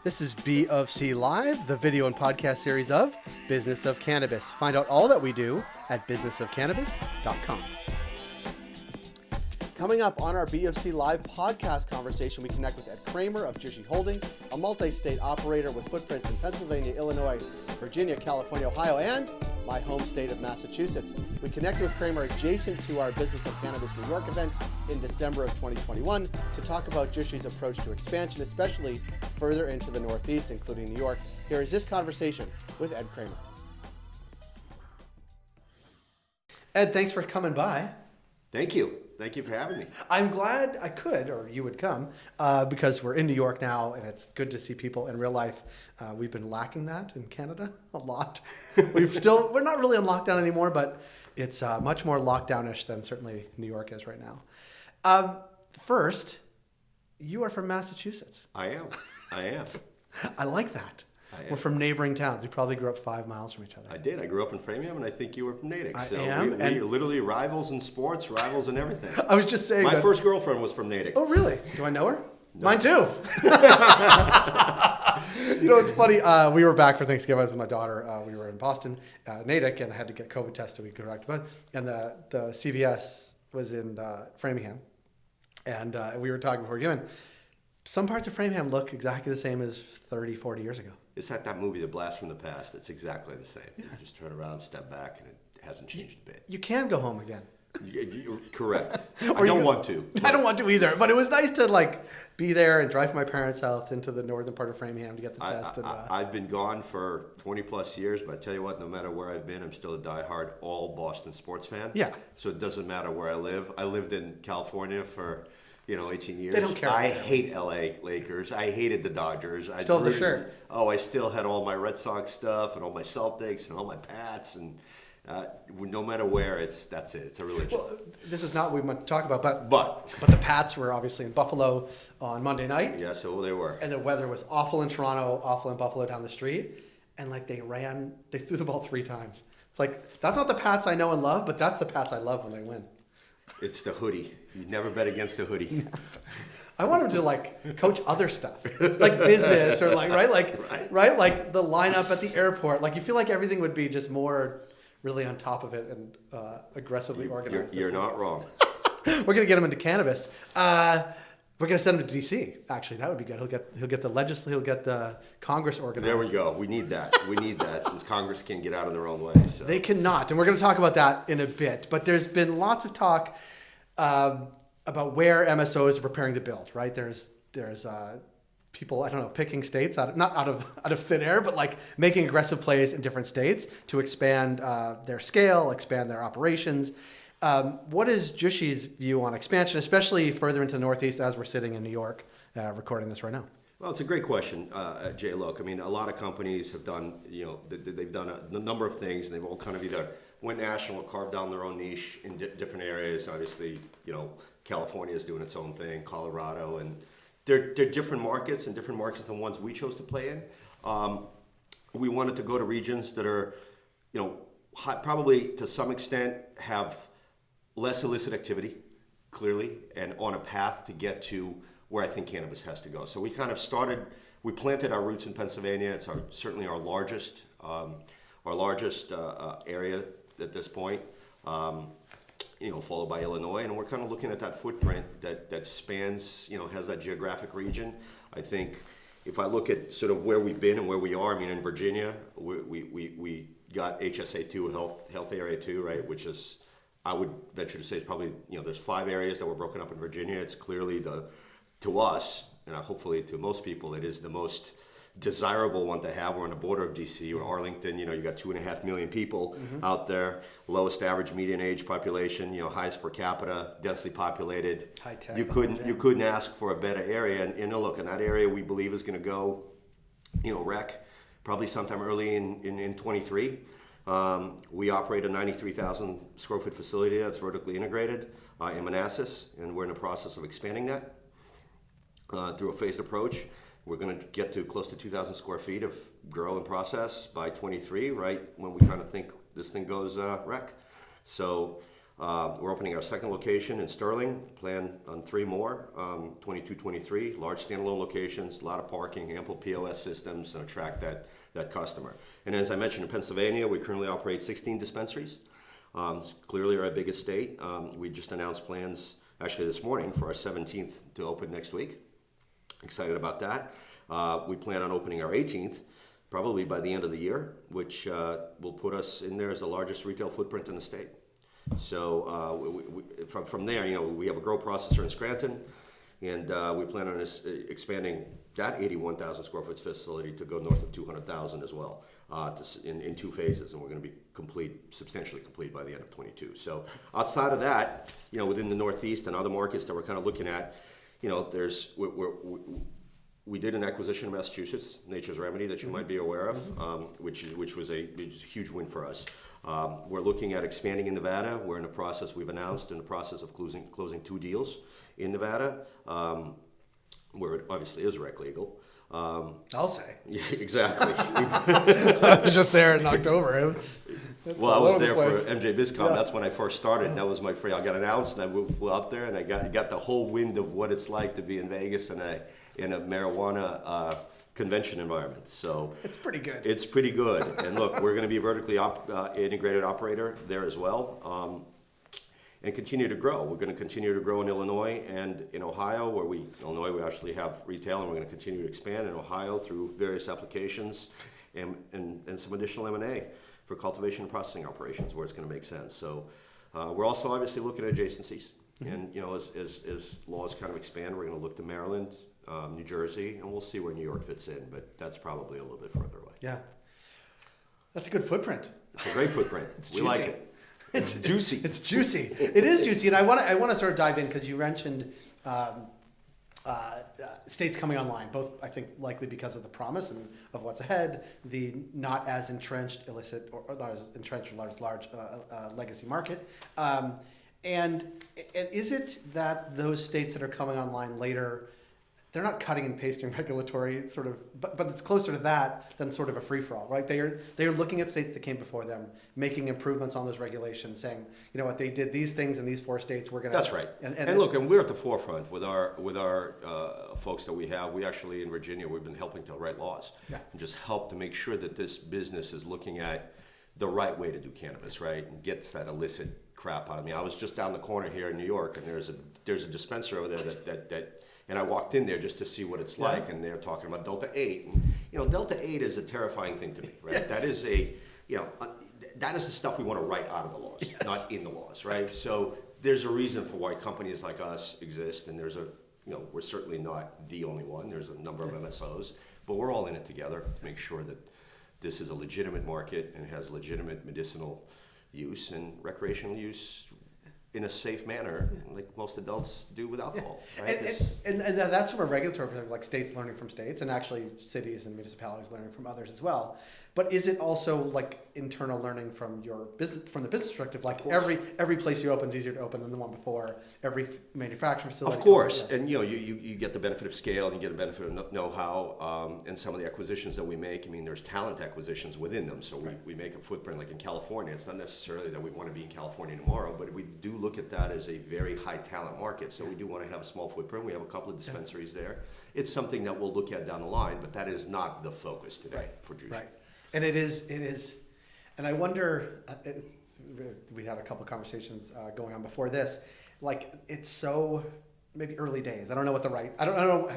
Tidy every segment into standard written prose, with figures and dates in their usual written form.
This is BofC Live, the video and podcast series of Business of Cannabis. Find out all that we do at businessofcannabis.com. Coming up on our BofC Live podcast conversation, we connect with Ed Kremer of Jushi Holdings, a multi-state operator with footprints in Pennsylvania, Illinois, Virginia, California, Ohio, and my home state of Massachusetts. We connected with Kremer adjacent to our Business of Cannabis New York event in December of 2021 to talk about Jushi's approach to expansion, especially further into the Northeast, including New York. Here is this conversation with Ed Kremer. Ed, thanks for coming by. Thank you. Thank you for having me. I'm glad I could, or you would come, because we're in New York now, and it's good to see people in real life. We've been lacking that in Canada a lot. We're not really in lockdown anymore, but it's much more lockdownish than certainly New York is right now. First, you are from Massachusetts. I am. I like that. We're from neighboring towns. We probably grew up 5 miles from each other. I did. I grew up in Framingham, and I think you were from Natick. I so am. We are literally rivals in sports, rivals in everything. I was just saying My first girlfriend was from Natick. Oh, really? Do I know her? No. Mine too. You know, it's funny. We were back for Thanksgiving. I was with my daughter. We were in Boston, Natick, and I had to get COVID tested. We correct, but and the CVS was in Framingham, and we were talking before giving. Some parts of Framingham look exactly the same as 30, 40 years ago. It's like that movie, The Blast from the Past. It's exactly the same. Yeah. You just turn around, step back, and it hasn't changed a bit. You can go home again. You're correct. I don't want to. I don't want to either. But it was nice to be there and drive from my parents' house into the northern part of Framingham to get the test. I've been gone for 20 plus years, but I tell you what, no matter where I've been, I'm still a diehard all Boston sports fan. Yeah. So it doesn't matter where I live. I lived in California for 18 years. They don't care. I hate LA Lakers. I hated the Dodgers. Still have the shirt. Oh, I still had all my Red Sox stuff and all my Celtics and all my Pats, and no matter where, that's it. It's a religion. Well, this is not what we want to talk about, but the Pats were obviously in Buffalo on Monday night. Yeah, so they were. And the weather was awful in Toronto, awful in Buffalo down the street, and they threw the ball 3 times. It's like, that's not the Pats I know and love, but that's the Pats I love when they win. It's the hoodie. You never bet against the hoodie. I want him to coach other stuff, like business or right, like the lineup at the airport. Like you feel like everything would be just more really on top of it and aggressively organized. You're not wrong. We're gonna get him into cannabis. We're gonna send him to DC. Actually, that would be good. He'll get the Congress organized. There we go. We need that. Since Congress can't get out of their own way. So. They cannot, and we're gonna talk about that in a bit. But there's been lots of talk about where MSOs are preparing to build. Right? There's people, I don't know, picking states not out of thin air, but making aggressive plays in different states to expand their scale, expand their operations. What is Jushi's view on expansion, especially further into the Northeast as we're sitting in New York recording this right now? Well, it's a great question, Jay. Look, I mean, a lot of companies have done, they've done a number of things, and they've all kind of either went national or carved down their own niche in different areas. Obviously, California is doing its own thing, Colorado, and they're different markets and different markets than ones we chose to play in. We wanted to go to regions that are, probably to some extent have less illicit activity, clearly, and on a path to get to where I think cannabis has to go. So we kind of we planted our roots in Pennsylvania. It's certainly our largest area at this point, followed by Illinois. And we're kind of looking at that footprint that spans, has that geographic region. I think if I look at sort of where we've been and where we are, I mean, in Virginia, we got HSA2, health area 2, right, which is, I would venture to say, it's probably, there's 5 areas that were broken up in Virginia. It's clearly to us, and hopefully to most people, it is the most desirable one to have. We're on the border of DC or Arlington. You got 2.5 million people out there. Lowest average median age population. Highest per capita, densely populated. High tech. You couldn't ask for a better area. And look, in that area, we believe is going to go, rec, probably sometime early in 23. We operate a 93,000 square foot facility that's vertically integrated in Manassas, and we're in the process of expanding that through a phased approach. We're going to get to close to 2,000 square feet of grow and process by 23, right when we kind of think this thing goes rec. So We're opening our second location in Sterling, plan on 3 more, 22, 23, large standalone locations, a lot of parking, ample POS systems, and attract that customer. And as I mentioned, in Pennsylvania, we currently operate 16 dispensaries. It's clearly our biggest state. We just announced plans, actually this morning, for our 17th to open next week. Excited about that. We plan on opening our 18th, probably by the end of the year, which will put us in there as the largest retail footprint in the state. So from there, we have a grow processor in Scranton, and we plan on expanding that 81,000 square foot facility to go north of 200,000 as well, in 2 phases, and we're going to be substantially complete by the end of 22. So outside of that, within the Northeast and other markets that we're kind of looking at, we did an acquisition in Massachusetts, Nature's Remedy, that you might be aware of, which was a huge win for us. We're looking at expanding in Nevada. We're in the process, we've announced, in the process of closing 2 deals in Nevada, where it obviously is rec legal. I'll say. Yeah, exactly. I was just there in October. It's well, I was there for MJ BizCon. Yeah. That's when I first started. That was my free. I got announced, and I flew out there, and I got the whole wind of what it's like to be in Vegas in a marijuana convention environment. So it's pretty good. It's pretty good. And look, we're going to be a vertically integrated operator there as well, and continue to grow. We're going to continue to grow in Illinois and in Ohio, Illinois we actually have retail, and we're going to continue to expand in Ohio through various applications and some additional M&A for cultivation and processing operations where it's going to make sense. So we're also obviously looking at adjacencies. And as laws kind of expand, we're going to look to Maryland, New Jersey, and we'll see where New York fits in, but that's probably a little bit further away. Yeah. That's a good footprint. It's a great footprint. We like it. It's juicy. It's juicy. It is juicy, and I want to sort of dive in because you mentioned states coming online, both I think likely because of the promise and of what's ahead, the not as entrenched illicit or not as entrenched or large legacy market, and is it that those states that are coming online later, they're not cutting and pasting regulatory sort of, but it's closer to that than sort of a free-for-all, right? They are looking at states that came before them, making improvements on those regulations, saying, what, they did these things in these 4 states, we're going to... That's right. And look, and we're at the forefront with our folks that we have. We actually, in Virginia, we've been helping to write laws and just help to make sure that this business is looking at the right way to do cannabis, right? And gets that illicit crap out of me. I was just down the corner here in New York, and there's a dispenser over there that and I walked in there just to see what it's like, and they're talking about Delta 8. And, Delta 8 is a terrifying thing to me, right? Yes. That is that is the stuff we want to write out of the laws, not in the laws, right? So there's a reason for why companies like us exist, and there's we're certainly not the only one. There's a number of MSOs, but we're all in it together to make sure that this is a legitimate market and has legitimate medicinal use and recreational use in a safe manner, like most adults do with alcohol. Right? And that's from a regulatory perspective, like states learning from states, and actually cities and municipalities learning from others as well. But is it also like internal learning from your business, from the business perspective? Like every place you open is easier to open than the one before. Every manufacturing facility. Of course, and you get the benefit of scale, and you get the benefit of know-how, and some of the acquisitions that we make. I mean, there's talent acquisitions within them. So we make a footprint like in California. It's not necessarily that we want to be in California tomorrow, but we do look at that as a very high talent market. So we do want to have a small footprint. We have a couple of dispensaries there. It's something that we'll look at down the line, but that is not the focus today for Jushi. Right. And it is, and I wonder, we had a couple of conversations going on before this, like it's so, maybe early days. I don't know what I don't know,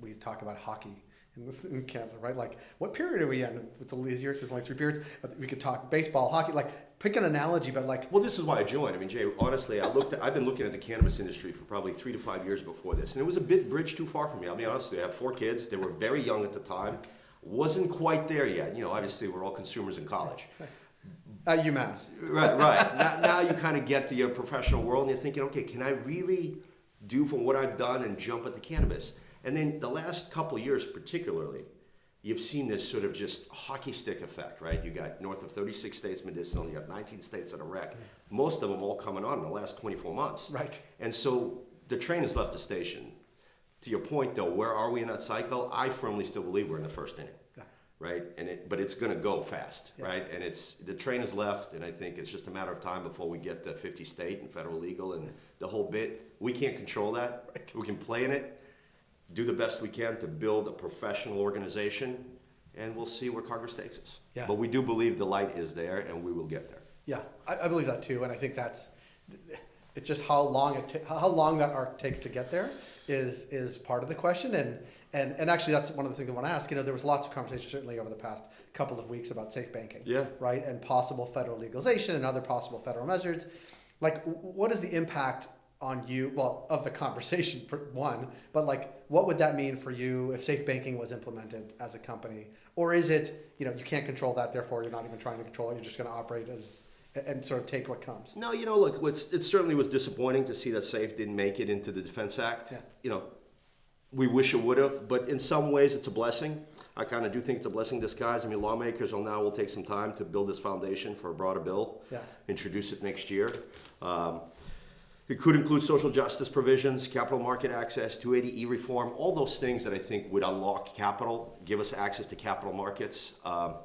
we talk about hockey in Canada, right? Like what period are we in? It's a year, there's only 3 periods. We could talk baseball, hockey, like pick an analogy, but like. Well, this is why I joined. I mean, Jay, honestly, I've been looking at the cannabis industry for probably 3 to 5 years before this, and it was a bridge too far for me. I'll be honest with you. I have 4 kids. They were very young at the time. Wasn't quite there yet. Obviously we're all consumers in college. UMass. Right. Now you kind of get to your professional world and you're thinking, okay, can I really do from what I've done and jump at the cannabis? And then the last couple of years particularly, you've seen this sort of just hockey stick effect, right? You got north of 36 states medicinal, you got 19 states that are rec. Most of them all coming on in the last 24 months. Right. And so the train has left the station. To your point, though, where are we in that cycle? I firmly still believe we're in the first inning, right? But it's going to go fast, right? And the train has left, and I think it's just a matter of time before we get to 50 state and federal legal and the whole bit. We can't control that. Right. We can play in it, do the best we can to build a professional organization, and we'll see where Congress takes us. Yeah. But we do believe the light is there, and we will get there. Yeah, I believe that too, and I think it's just how long that arc takes to get there is part of the question, and actually that's one of the things I want to ask. There was lots of conversation certainly over the past couple of weeks about safe banking, right, and possible federal legalization and other possible federal measures. Like, what is the impact on you? Well, of the conversation for one, but like, what would that mean for you if safe banking was implemented as a company, or is it you can't control that, therefore you're not even trying to control it, you're just going to operate as and sort of take what comes? No, look, it certainly was disappointing to see that SAFE didn't make it into the Defense Act. Yeah. We wish it would have, but in some ways it's a blessing. I kind of do think it's a blessing in disguise. I mean, lawmakers will take some time to build this foundation for a broader bill, introduce it next year. It could include social justice provisions, capital market access, 280E reform, all those things that I think would unlock capital, give us access to capital markets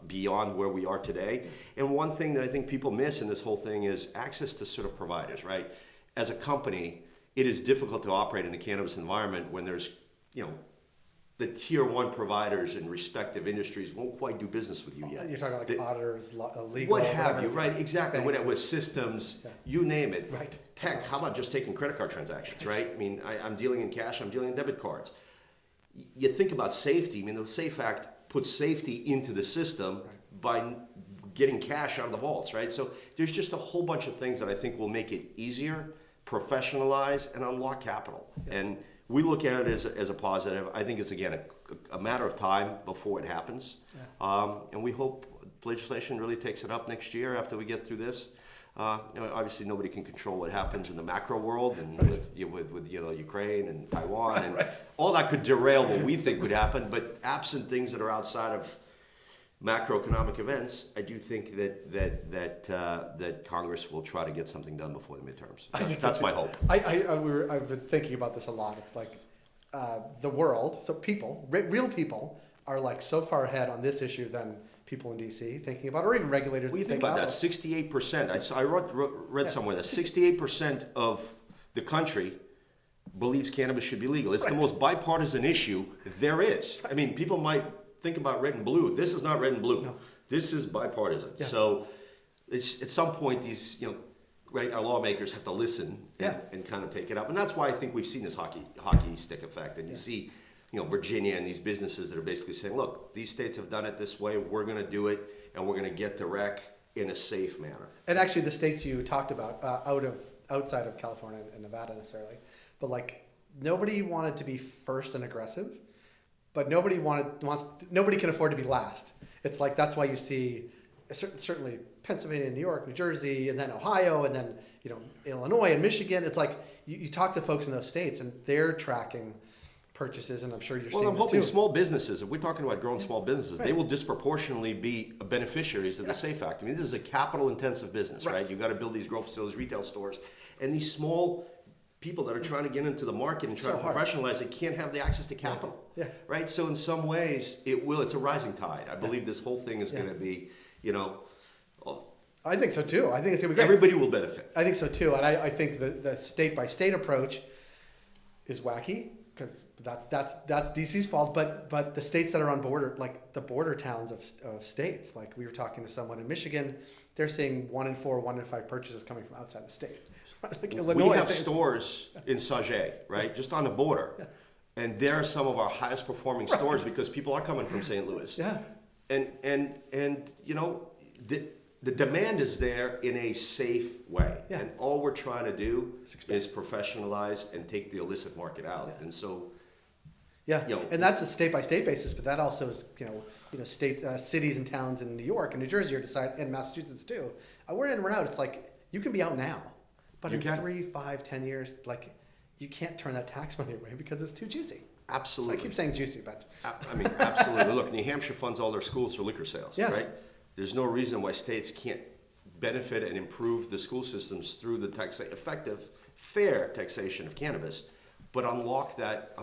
beyond where we are today. And one thing that I think people miss in this whole thing is access to sort of providers, right? As a company, it is difficult to operate in the cannabis environment when there's, the tier one providers in respective industries won't quite do business with you yet. You're talking like auditors, legal, what have you, right? Exactly. With systems, you name it. Right. Tech. How about just taking credit card transactions, right? I mean, I'm dealing in cash. I'm dealing in debit cards. You think about safety. I mean, the SAFE Act puts safety into the system by getting cash out of the vaults, right? So there's just a whole bunch of things that I think will make it easier, professionalize, and unlock capital. And we look at it as a positive. I think it's, again, a matter of time before it happens. And we hope legislation really takes it up next year after we get through this. Obviously, nobody can control what happens in the macro world and with Ukraine and Taiwan. And all that could derail what we think would happen. But absent things that are outside of macroeconomic events, I do think that Congress will try to get something done before the midterms. That's my hope. I've been thinking about this a lot. It's like the world, so people, real people, are like so far ahead on this issue than people in DC thinking about, or even regulators. What do you think about that? 68%. I read somewhere that 68% of the country believes cannabis should be legal. It's the most bipartisan issue there is. I mean, people might think about red and blue. This is not red and blue. No. This is bipartisan. Yeah. So at some point, these our lawmakers have to listen and kind of take it up. And that's why I think we've seen this hockey stick effect. And you see, Virginia and these businesses that are basically saying, look, these states have done it this way. We're going to do it, and we're going to get to rec in a safe manner. And actually, the states you talked about, outside of California and Nevada necessarily, but like nobody wanted to be first and aggressive. But nobody can afford to be last. It's like that's why you see certainly Pennsylvania, New York, New Jersey, and then Ohio, and then Illinois and Michigan. It's like you talk to folks in those states, and they're tracking purchases, and I'm sure you're seeing this too. Well, I'm hoping small businesses, if we're talking about growing small businesses, they will disproportionately be beneficiaries of the SAFE Act. I mean, this is a capital-intensive business, right? You've got to build these grow facilities, retail stores, and these small people that are trying to get into the market and try to professionalize it can't have the access to capital. Right? So in some ways, it's a rising tide. I believe this whole thing is going to be, I think so too. I think it's going to be great. Everybody will benefit. I think so too. And I think the state-by-state approach is wacky because that's DC's fault. But the states that are on border, like the border towns of states, like we were talking to someone in Michigan, they're seeing 1 in 4, 1 in 5 purchases coming from outside the state. Like Illinois, we have stores in Sauget, right, just on the border, and they're some of our highest performing stores because people are coming from St. Louis. And the demand is there in a safe way, and all we're trying to do is professionalize and take the illicit market out, and so. And that's a state-by-state basis, but that also is, states, cities and towns in New York and New Jersey are deciding, and Massachusetts too. We're in, we're out. It's like you can be out now. But in 3, 5, 10 years, like you can't turn that tax money away because it's too juicy. Absolutely. So I keep saying juicy, but I mean, absolutely. Look, New Hampshire funds all their schools for liquor sales, right? There's no reason why states can't benefit and improve the school systems through the effective, fair taxation of cannabis, but unlock that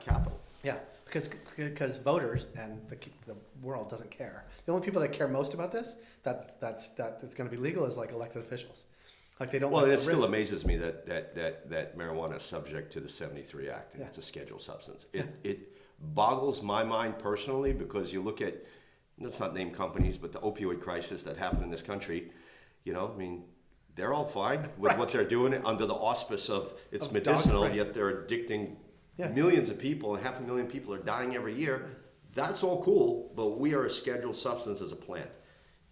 capital. Yeah, because voters and the world doesn't care. The only people that care most about this, that it's going to be legal, is like elected officials. Like they don't. Well, like and it the still risk. amazes me that marijuana is subject to the 73 Act, and Yeah. it's a scheduled substance. It boggles my mind personally, because you look at, let's not name companies, but the opioid crisis that happened in this country. You know, I mean, they're all fine with what they're doing under the auspice of it's medicinal, yet they're addicting millions of people, and 500,000 people are dying every year. That's all cool, but we are a scheduled substance as a plant.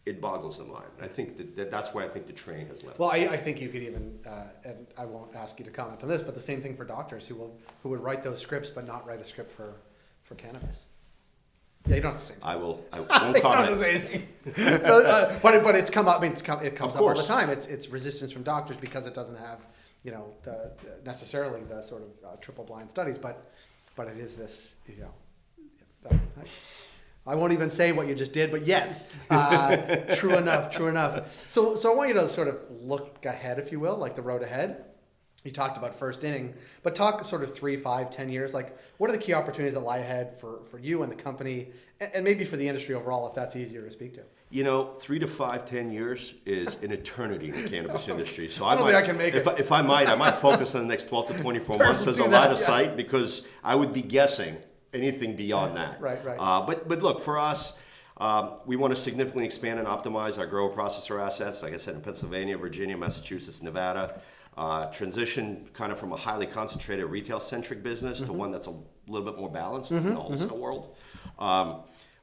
It boggles the mind. I think that's why I think the train has left. Well, I think you could even, and I won't ask you to comment on this, but the same thing for doctors who would write those scripts but not write a script for cannabis. Yeah, you don't have to say anything. I won't You don't have to comment. say anything. But it's come up. I mean, it comes up all the course. time. It's resistance from doctors because it doesn't have, necessarily the sort of triple blind studies, but it is this, I won't even say what you just did, but yes, true enough. So I want you to sort of look ahead, if you will, like the road ahead. You talked about first inning, but talk sort of 3, 5, 10 years. Like, what are the key opportunities that lie ahead for you and the company, and maybe for the industry overall, if that's easier to speak to? 3 to 5, 10 years is an eternity in the cannabis industry. So I don't think I can make it. If I might focus on the next 12 to 24 months as a line of sight, because I would be guessing anything beyond that. Right. But look, for us, we want to significantly expand and optimize our grower processor assets, like I said, in Pennsylvania, Virginia, Massachusetts, Nevada. Transition kind of from a highly concentrated retail-centric business to one that's a little bit more balanced in the wholesale world.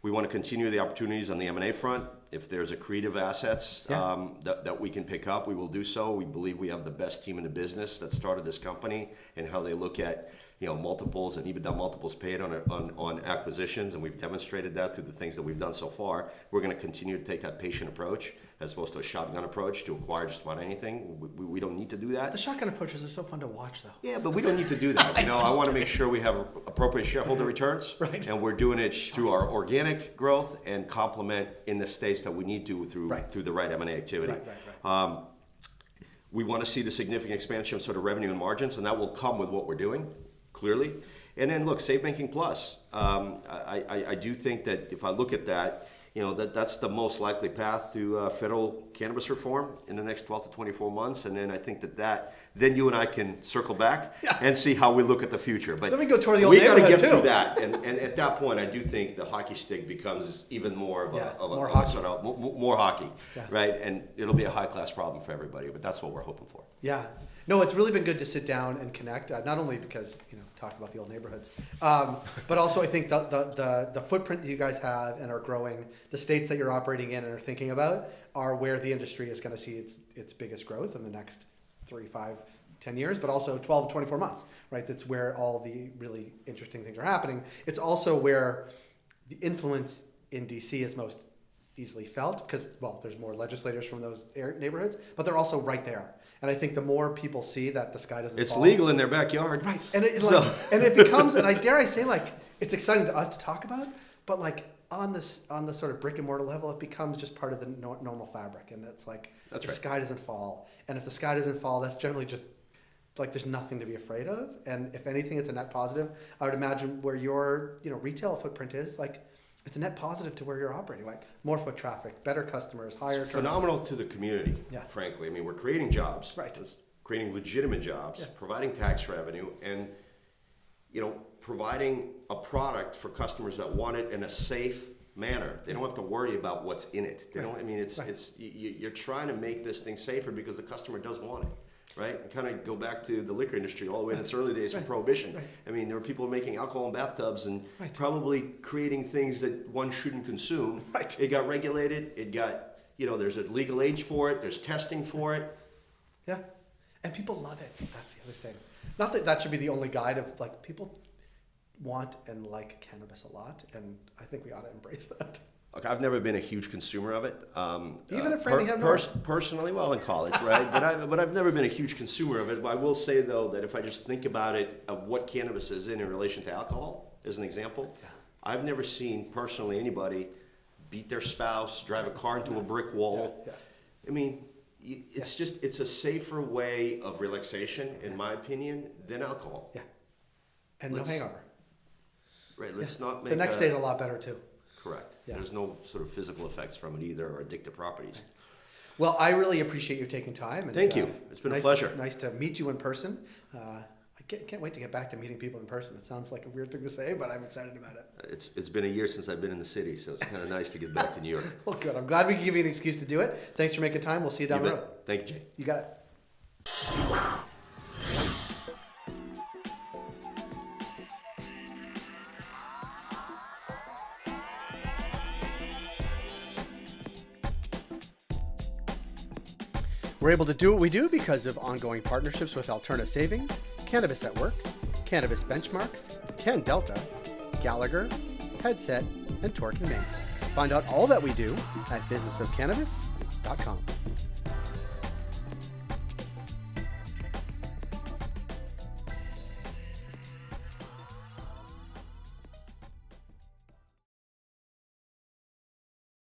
We want to continue the opportunities on the M&A front. If there's accretive assets that we can pick up, we will do so. We believe we have the best team in the business that started this company, and how they look at multiples and EBITDA multiples paid on acquisitions, and we've demonstrated that through the things that we've done so far. We're going to continue to take that patient approach as opposed to a shotgun approach to acquire just about anything. We don't need to do that. The shotgun approaches are so fun to watch, though. Yeah, but we don't need to do that. I want to make sure we have appropriate shareholder returns, and we're doing it through our organic growth and complement in the states that we need to through the right M&A activity. Right. We want to see the significant expansion of sort of revenue and margins, and that will come with what we're doing, clearly. And then look, Safe Banking Plus. I do think that if I look at that, that's the most likely path to federal cannabis reform in the next 12 to 24 months. And then I think then you and I can circle back and see how we look at the future. But let me go toward the old we got to get too. through that. And at that point, I do think the hockey stick becomes even more of more hockey, right? And it'll be a high-class problem for everybody, but that's what we're hoping for. Yeah. No, it's really been good to sit down and connect, not only because, talk about the old neighborhoods, but also I think the footprint that you guys have and are growing, the states that you're operating in and are thinking about are where the industry is going to see its biggest growth in the next 3, 5, 10 years, but also 12 to 24 months, right? That's where all the really interesting things are happening. It's also where the influence in DC is most easily felt because, there's more legislators from those neighborhoods, but they're also right there. And I think the more people see that the sky doesn't fall. It's legal in their backyard. Right. And it becomes, and I dare say, it's exciting to us to talk about, but on the sort of brick and mortar level, it becomes just part of the normal fabric. And it's sky doesn't fall. And if the sky doesn't fall, that's generally just there's nothing to be afraid of. And if anything, it's a net positive. I would imagine where your retail footprint is, it's a net positive to where you're operating, more foot traffic, better customers, higher turnover. Phenomenal to the community, frankly. I mean, we're creating jobs, creating legitimate jobs, providing tax revenue, and providing a product for customers that want it in a safe manner. They don't have to worry about what's in it. They don't. I mean, you're trying to make this thing safer because the customer does want it. Right? And kind of go back to the liquor industry all the way in its early days from Prohibition. Right. I mean, there were people making alcohol in bathtubs and probably creating things that one shouldn't consume. Right. It got regulated. It got, there's a legal age for it. There's testing for it. Yeah. And people love it. That's the other thing. Not that should be the only guide of, people want and like cannabis a lot. And I think we ought to embrace that. Look, I've never been a huge consumer of it. Even at Framingham personally, in college, right? but I've never been a huge consumer of it. But I will say, though, that if I just think about it, of what cannabis is in relation to alcohol, as an example, I've never seen personally anybody beat their spouse, drive a car into a brick wall. I mean, it's a safer way of relaxation, in my opinion, than alcohol. Yeah. And no hangover. Right, let's not make The next day is a lot better too. Correct. Yeah. There's no sort of physical effects from it either, or addictive properties. Well, I really appreciate you taking time. And, Thank you. It's been a pleasure. Nice to meet you in person. I can't wait to get back to meeting people in person. It sounds like a weird thing to say, but I'm excited about it. It's been a year since I've been in the city, so it's kind of nice to get back to New York. Well, good. I'm glad we can give you an excuse to do it. Thanks for making time. We'll see you down the road. Thank you, Jay. You got it. We're able to do what we do because of ongoing partnerships with Alterna Savings, Cannabis at Work, Cannabis Benchmarks, Can Delta, Gallagher, Headset, and Torque and Maine. Find out all that we do at businessofcannabis.com.